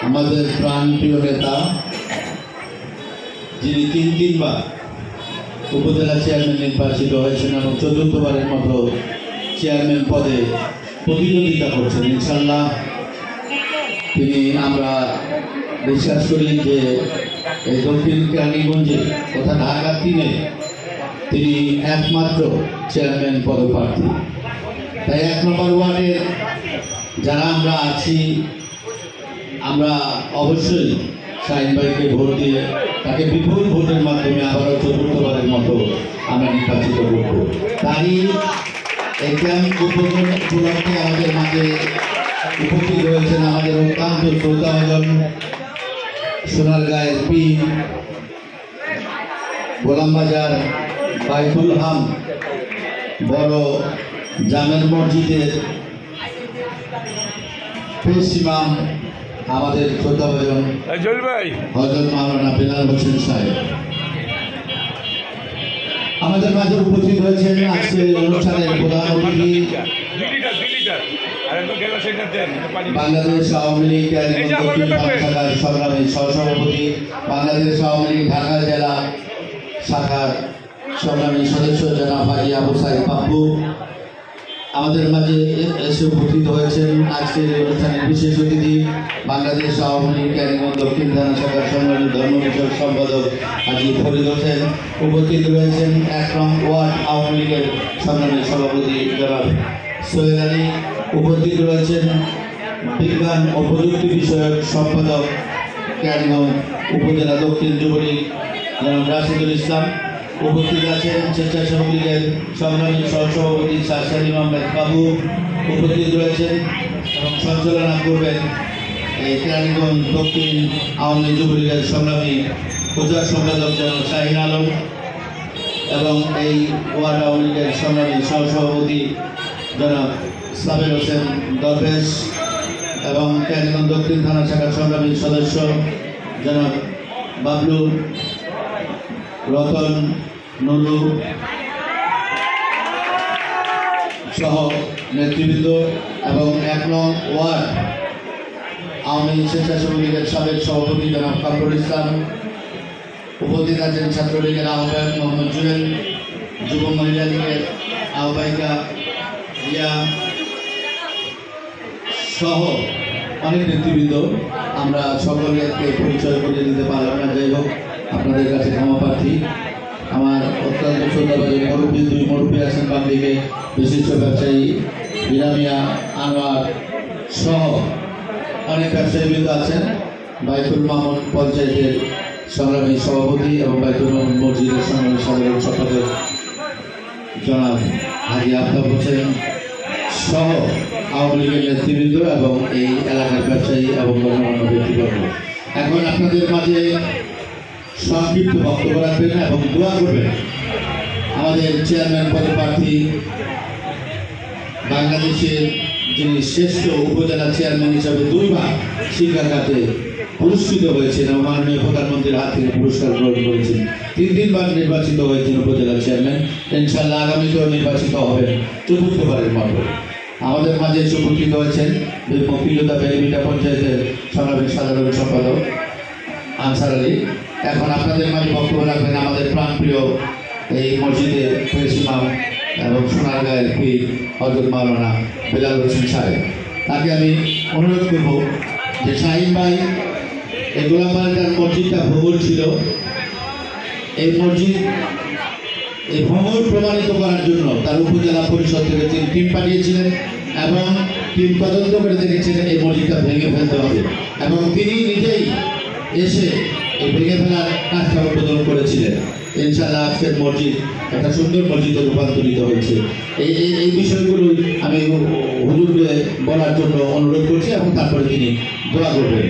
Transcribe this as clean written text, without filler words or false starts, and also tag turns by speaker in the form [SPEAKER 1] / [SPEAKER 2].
[SPEAKER 1] আমাদের প্রাণপ্রিয় নেতা যিনি তিনবার উপজেলা চেয়ারম্যান নির্বাচিত হয়েছেন এবং চতুর্থবারের মতো চেয়ারম্যান পদে প্রতিদ্বন্দ্বিতা করছেন। ইনশাল্লাহ তিনি আমরা বিশ্বাস করি যে এই দক্ষিণ কেরানীগঞ্জে তথা ঢাকা 3-এ তিনি একমাত্র চেয়ারম্যান পদপ্রার্থী। তাই 1 নম্বর ওয়ার্ডের যারা আমরা আছি আমরা অবশ্যই শাহিন ভাইকে ভোট দিয়ে তাকে বিপুল ভোটের মাধ্যমে আবারও চতুর্থবারের মতো আমরা নির্বাচিত করব। তারই এই ক্যাম্প উপলক্ষে আমাদের মাঝে উপস্থিত হয়েছেন আমাদের অত্যন্ত শ্রদ্ধাভাজন সোনারগাঁয়ের পীর গোলামবাজার বাইতুল হাম বড় জামের মসজিদের পেশ ইমাম আমাদের শ্রদ্ধাভাজন হযরত মাওলানা বেলাল হোসেন সাহেব আমাদের মাঝে উপস্থিত হয়েছেন। আজকের অনুষ্ঠানের প্রধান অতিথি বাংলাদেশ আওয়ামী লীগ শাখার সংগ্রামী সহসভাপতি, বাংলাদেশ আওয়ামী লীগ ঢাকা জেলা শাখার সংগ্রামী সদস্য জনাব হাজী আবু সাইদ পাপ্পু আমাদের মাঝে এসে উপস্থিত হয়েছেন। আজকের অনুষ্ঠানের বিশেষ অতিথি বাংলাদেশ আওয়ামী লীগ কেরানীগঞ্জ দক্ষিণ থানা শাখার সংগ্রামী ধর্ম বিষয়ক সম্পাদক হাজী ফরিদ হোসেন উপস্থিত রয়েছেন। 1 নং ওয়ার্ড আওয়ামী লীগের সংগ্রামী সভাপতি জনাব সোহেল আলী উপস্থিত রয়েছেন। বিজ্ঞান ও প্রযুক্তি বিষয়ক সম্পাদক কেরানীগঞ্জ উপজেলা দক্ষিণ যুবলীগ জনাব রাশিদুল ইসলাম উপস্থিত আছেন। স্বেচ্ছাসেবক লীগের সংগ্রামী সহসভাপতি শাহ সালিম আহমেদ বাবু উপস্থিত রয়েছেন এবং সঞ্চালনা করবেন এই কেরানীগঞ্জ দক্ষিণ আওয়ামী লীগ যুবলীগের সংগ্রামী প্রচার সম্পাদক জনাব শাহিন আলম এবং এই ওয়ার্ড আওয়ামী লীগের সংগ্রামী সহসভাপতি জনাব সাবের হোসেন দরবেশ এবং কেরানীগঞ্জ দক্ষিণ থানা শাখার সংগ্রামী সদস্য জনাব বাবলু রতন নুরু সহ নেতৃবৃন্দ এবং 1 নং ওয়ার্ড আওয়ামী লীগ স্বেচ্ছাসেবক লীগের সাবেক সভাপতি জনাব কামরুল ইসলাম উপস্থিত আছেন। ছাত্রলীগের আহ্বায়ক মোহাম্মদ জুয়েল, যুব মহিলা লীগের আহ্বায়িকা রিয়া সহ অনেক নেতৃবৃন্দ। আমরা সকলকে পরিচয় করিয়ে দিতে পারলাম না, যাই হোক আপনাদের কাছে ক্ষমা প্রার্থী। আমার অত্যন্ত শ্রদ্ধাভাজন মুরব্বী 2 মুরব্বী আছেন বাম দিকে, বিশিষ্ট ব্যবসায়ী বিরামিয়া আনোয়ার সহ অনেক ব্যবসায়ীবৃন্দ আছেন। বাইতুল মামুন পঞ্চায়েতের সংগ্রামী সভাপতি এবং বাইতুল মামুন মসজিদের সংগ্রামী সাধারণ সম্পাদক জনাব হাজী আফতাব হোসেন সহ আওয়ামী লীগের নেতৃবৃন্দ এবং এই এলাকার ব্যবসায়ী এবং গণ্যমান্য ব্যক্তিবর্গ এখন আপনাদের মাঝে সংক্ষিপ্ত বক্তব্য রাখবেন এবং দোয়া করবেন। আমাদের চেয়ারম্যান পদপ্রার্থী বাংলাদেশের যিনি শ্রেষ্ঠ উপজেলা চেয়ারম্যান হিসাবে 2 বার শিক্ষা খাতে পুরস্কৃত হয়েছেন এবং মাননীয় প্রধানমন্ত্রীর হাত থেকে পুরস্কার গ্রহণ করেছেন, 3বার নির্বাচিত হয়েছেন উপজেলা চেয়ারম্যান। ইনশাআল্লাহ আগামীতেও নির্বাচিত হবেন চতুর্থবারের মতো। আমাদের মাঝে উপস্থিত হয়েছেন মকিলতা বেলিবিটা পঞ্চায়েতের সংগ্রামী সাধারণ সম্পাদক আনসার আলী। এখন আপনাদের মাঝে বক্তব্য রাখবেন আমাদের প্রাণপ্রিয় এই মসজিদের পেশ ইমাম এবং সোনারগাঁয়ের পীর হযরত মাওলানা বেলাল হোসেন সাহেব। তাকে আমি অনুরোধ করব যে শাহিন ভাই এই গোলামবাজার মসজিদটা ভূগোল ছিল, এই মসজিদ এই ভূগোল প্রমাণিত করার জন্য তার উপজেলা পরিষদ থেকে তিনি টিম পাঠিয়েছিলেন এবং টিম তদন্ত করে দেখেছেন এই মসজিদটা ভেঙে ফেলতে হবে এবং তিনি নিজেই এসে এই ভেঙে ফেলার কাজটা উদ্বোধন করেছিলেন। ইনশাআল্লাহ আজকের মসজিদ একটা সুন্দর মসজিদে রূপান্তরিত হয়েছে। এই বিষয়গুলো আমি হুজুরকে বলার জন্য অনুরোধ করছি এবং তারপরে তিনি দোয়া করবেন।